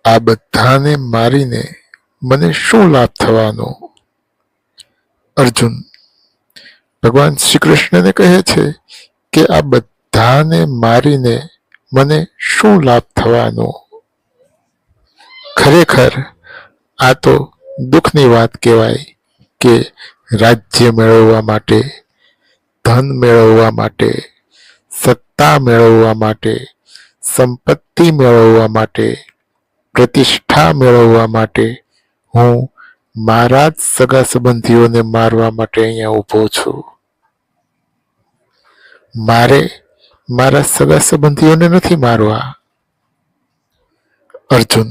આ બધાને મારીને મને શું લાભ થવાનો? અર્જુન ભગવાન શ્રી કૃષ્ણને કહે છે કે આ બધાને મારીને મને શું લાભ થવાનો? ખરેખર આ તો દુઃખની વાત કહેવાય કે રાજ્ય મેળવવા માટે, ધન મેળવવા માટે, સત્તા મેળવવા માટે, સંપત્તિ મેળવવા માટે, પ્રતિષ્ઠા મેળવવા માટે હું મારા જ સગા સંબંધીઓને મારવા માટે અહીંયા ઊભો છું. મારે મારા સગા સંબંધીઓને નથી મારવા. અર્જુન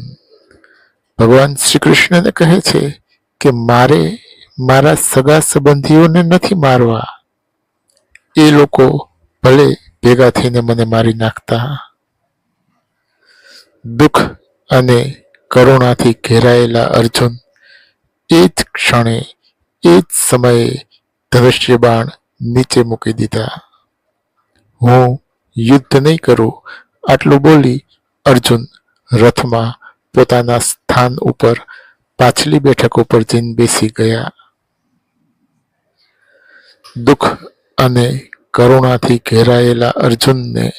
ભગવાન શ્રી કૃષ્ણને કહે છે કે મારે મારા સગા સંબંધીઓને નથી મારવા. એ લોકો ભલે ભેગા થઈને મને મારી નાખતા. દુઃખ અને કરુણાથી ઘેરાયેલા અર્જુન એ જ ક્ષણે, એ જ સમયે ધનુષ્ય બાણ નીચે મૂકી દીધા. હું યુદ્ધ નહીં કરું આટલું બોલી અર્જુન રથમાં પોતાના સ્થાન ઉપર પાછલી બેઠક ઉપર જઈને બેસી ગયા. દુઃખ અને કરુણાથી ઘેરાયેલા અર્જુનને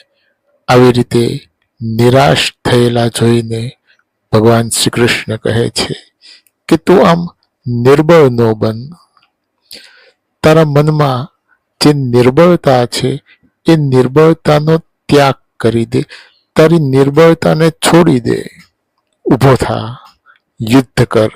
આવી રીતે નિરાશ થયેલા જોઈને ભગવાન શ્રી કૃષ્ણ કહે છે કે તું આમ નિર્બળ ન બન. તારા મનમાં જે નિર્બળતા છે એ નિર્બળતાનો ત્યાગ કરી દે. તારી નિર્બળતાને છોડી દે. ઊભો થા, યુદ્ધ કર.